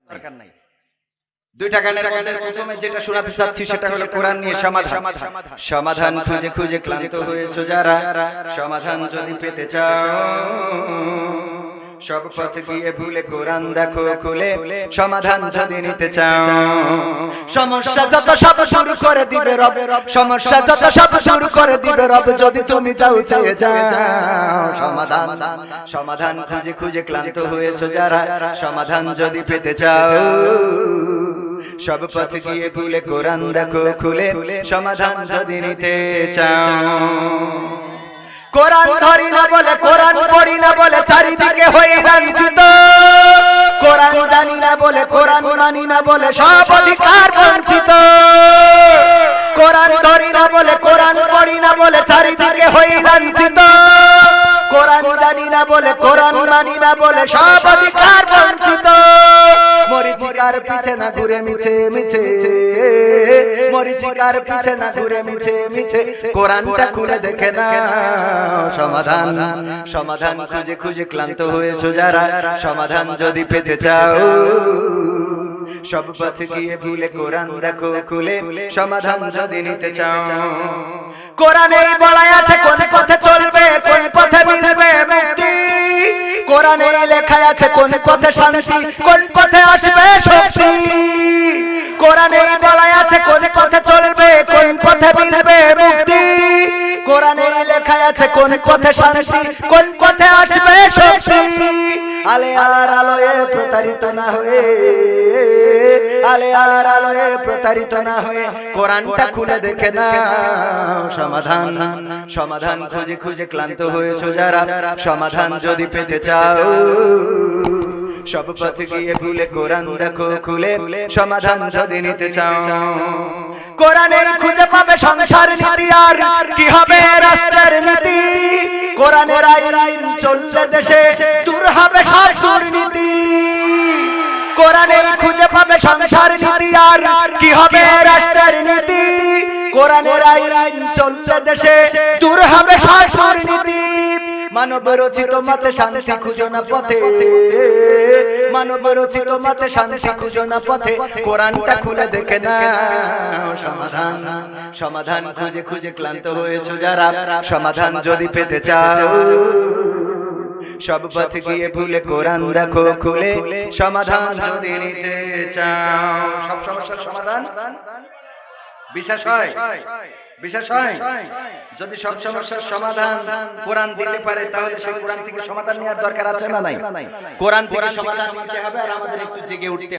নাই। দুইটা গানের মধ্যে প্রথমে যেটা শোনাতে চাচ্ছি সেটা হলো কোরআন নিয়ে সমাধান। সমাধান খুঁজে খুঁজে ক্লান্ত হয়েছো যারা, সমাধান যদি পেতে চাও সব পথ গিয়ে ভুলে কোরআন দেখো খুলে, সমাধান যদি নিতে চাও। সমস্যা যত সব শুরু করে দিবে রব, সমস্যা যত সব শুরু করে দিবে রব, যদি তুমি চাও চেয়ে যাও সমাধান। সমাধান খুঁজে খুঁজে ক্লান্ত হয়েছো যারা, সমাধান যদি পেতে চাও সব পথ গিয়ে ভুলে কোরআন দেখো খুলে, সমাধান যদি নিতে চাও। কোরআন ধরি না বলে, কোরআন পড়ি না বলে চারিদিকে হই লাঞ্ছিত, কোরআন জানি না বলে, কোরআন মানি না বলে সব অধিকার বঞ্চিত। কোরআন ধরি না বলে, কোরআন পড়ি না বলে চারিদিকে হই লাঞ্ছিত, কোরআন জানি না বলে, কোরআন মানি না বলে সব অধিকার বঞ্চিত। মরিচিকার পিছে না ঘুরে মিছে মিছে, মরিচিকার পিছে না ঘুরে মিছে মিছে, কোরআনটা খুলে দেখে না সমাধান। সমাধান খুঁজে খুঁজে ক্লান্ত হয়েছো যারা, সমাধান যদি পেতে চাও সব পথ গিয়ে ভুলে কোরআন দেখো খুলে, সমাধান যদি নিতে চাও। কোরআনেই বলা আছে কোন পথে চলবে, কোন পথে মিলবে মুক্তি, কোরআনে লেখা আছে কোন পথে শান্তি, কোন পথে আসবে শক্তি। কোরআনেই বলা আছে কোন পথে চলবে, কোন পথে মিলবে মুক্তি, কোরআনে লেখা আছে কোন পথে শান্তি, কোন পথে আসবে শক্তি। আলে আর আলোয় প্রতারিত না হয়ে, আলে আর আলোয় প্রতারিত না হয়ে কোরআনটা খুলে দেখে না সমাধান। সমাধান খুঁজে খুঁজে ক্লান্ত হয়েছো যারা, সমাধান যদি পেতে চাও সব পথ গিয়ে ভুলে কোরআন দেখো খুলে, সমাধান যদি নিতে চাও। কোরআনের খুঁজে পাবে সংসার নীতি, আর কি হবে রাষ্ট্রের নীতি, কোরআনের আইন চললে দেশে দূর হবে সব দুর্নীতি। কোরআনেই খুঁজে পাবে সংসার নীতি, আর কি হবে রাষ্ট্রের নীতি, কোরআনের আইন চললে দেশে দূর হবে সব দুর্নীতি। মানব রচিত মতে শান্তি খুঁজো না পথে, মানব রচিত মতে শান্তি খুঁজো না পথে, কোরআনটা খুলে দেখে না সমাধান। সমাধান খুঁজে খুঁজে ক্লান্ত হয়েছো যারা, সমাধান যদি পেতে চাও সব পথ গিয়ে ভুলে কোরআন দেখো খুলে, সমাধান যদি নিতে চাও। সব সমস্যার সমাধান বিশ্বাস হয়, বিশ্বাস হয়। যদি সব সমস্যার সমাধান কোরআন দিতে পারে, তাহলে সেই কোরআন থেকে সমাধান নেওয়ার দরকার আছে না নাই? কোরআন থেকে সমাধান নিতে হবে, আর আমাদের একটু জেগে উঠতে